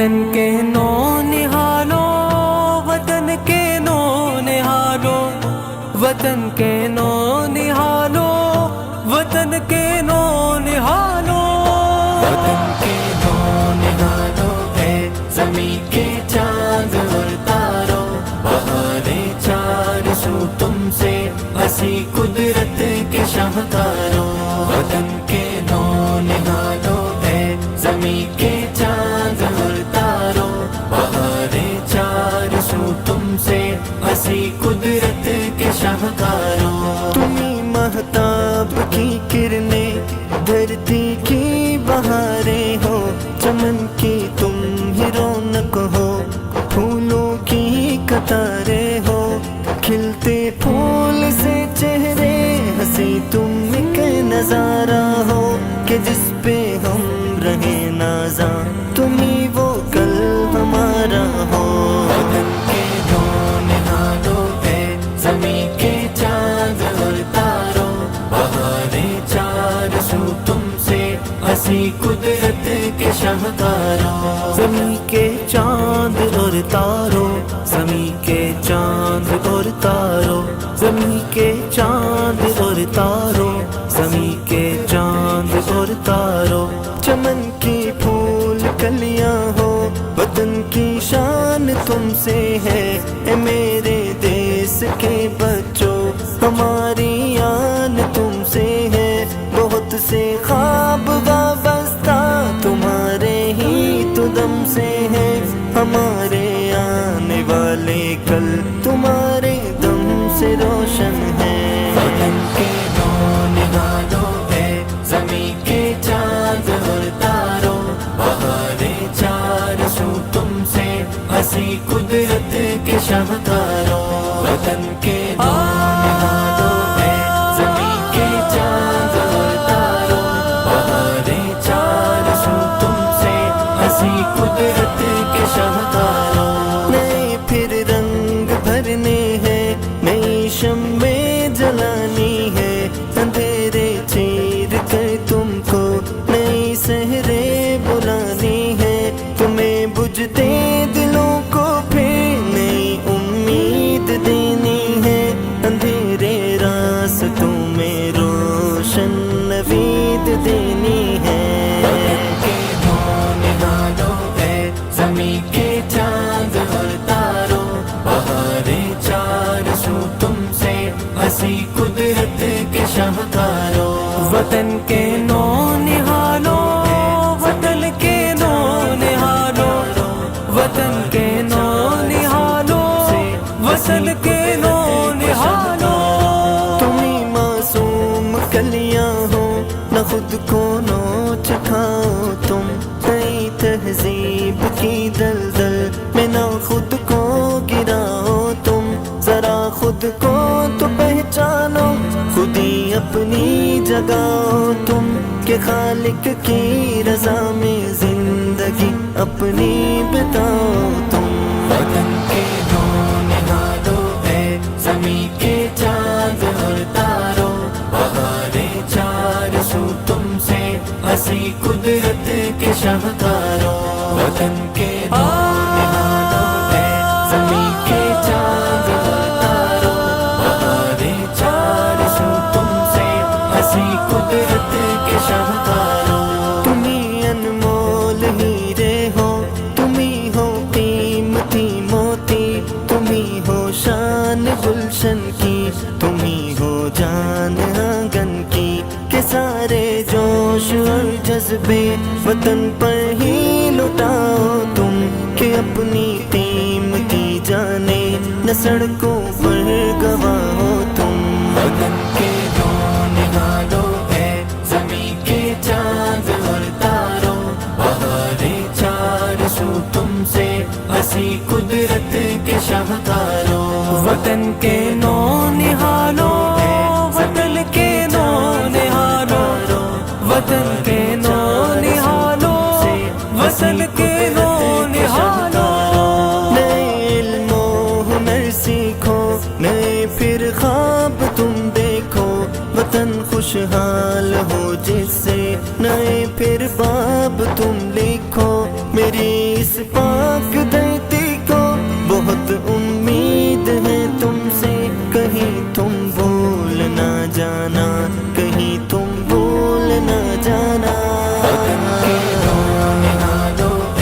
وطن کے نو نہالو، وطن کے نو نہالو، وطن کے نو نہالو، وطن کے نو نہالو، وطن کے نو نہالو ہے زمین کے چاند اور تاروں، بہاریں چار سو تم سے ہنسی قدرت کے شاہکاروں، وطن کے نو نہالو ہے زمین کے چاند اور تاروں، بہاریں چار سو تم سے ہنسی قدرت کے شاہکاروں، تمہیں مہتاب کی کرنیں، دھرتی کی بہاریں ہو، چمن کی تم ہی رونق ہو، پھولوں کی قطاریں ہو، کھلتے پھول سے چہرے ہنسی تم ایک نظارہ ہو، کہ جس پہ ہم رہے نازاں تمہیں وہ کل ہمارا ہو، وطن کے نو نہالو ہے زمین کے چاند اور تاروں، بہاریں چار سو تم سے ہنسی قدرت کے شاہکاروں، زمین کے چاند اور تاروں، زمین کے چاند اور تاروں، زمین کے چاند اور تاروں، زمین کے چاند اور تاروں، چمن کی پھول کلیاں ہو، وطن کی شان تم سے ہے، اے میرے دیس کے بچوں ہماری آن تم سے ہے، بہت سے خواب وابستہ تمہارے ہی تو دم سے ہے، ہمارے آنے والے کل تمہارے دم سے روشن ہے، وطن کے نو نہالو ہے زمین کے چاند اور تاروں، بہاریں چار سو تم سے ہنسی قدرت کے شاہکاروں، وطن کے نو نہالو ہے زمین کے چاند اور تاروں، بہاریں چار سو تم سے ہنسی قدرت کے شاہکاروں، نئے پھر رنگ بھرنے ہیں، نئی شمعیں جلانی ہے، اندھیرے چیر کر تم کو نئی سحریں بلانی ہے، تمہیں بجھتے دلوں کو پھر نئی امید دینی ہے، اندھیرے راستوں میں روشن نوید دینی ہے، وطن کے نو نہالو ہے زمین کے چاند اور تاروں، بہاریں چار سو تم سے ہنسی قدرت کے شاہکاروں، وطن کے نو نہالو، وطن کے نو نہالو، وطن کے نو نہالو، وطن کے نو نہالو، تمہیں معصوم کلیاں ہو، نہ خود کو نوچ کھاؤ تم، نئی تہذیب کی دلدل میں نہ خود کو گراؤ تم، ذرا خود کو تو پہچانو، خود ہی اپنی جگاؤ تم، کہ خالق کی رضا میں زندگی اپنی بتاؤ تم، وطن کے نو نہالو ہے زمین کے چاند اور تاروں، بہاریں چار سو تم سے ہنسی قدرت کے شاہکاروں، وطن کے نو نہالو ہے زمین کے چاند اور تاروں، بہاریں چار سو تم سے ہنسی قدرت کے شاہکاروں، تمہیں انمول ہیرے ہو، تمہیں ہو قیمتی موتی، تمہیں ہو شان گلشن کی، تمہیں ہو جان آنگن کی، کہ سارے جوش اور جذبے وطن پر ہی لٹاؤ تم، کہ اپنی قیمتی جانیں نہ سڑکوں پر گواہ ہو تم، وطن کے نو نہالو ہے زمین کے چاند اور تاروں، بہاریں چار سو تم سے ہنسی قدرت کے شاہکاروں، وطن کے نو نہالو، وطن کے نو نہالو، وطن کے نو نہالو، وطن کے نو نہالو، نئے علم و ہنر سیکھو، نئے پھر خواب تم دیکھو، وطن خوشحال ہو جس سے، نئے پھر باب تم لکھو، میری اس اس پاک دھرتی کو بہت امید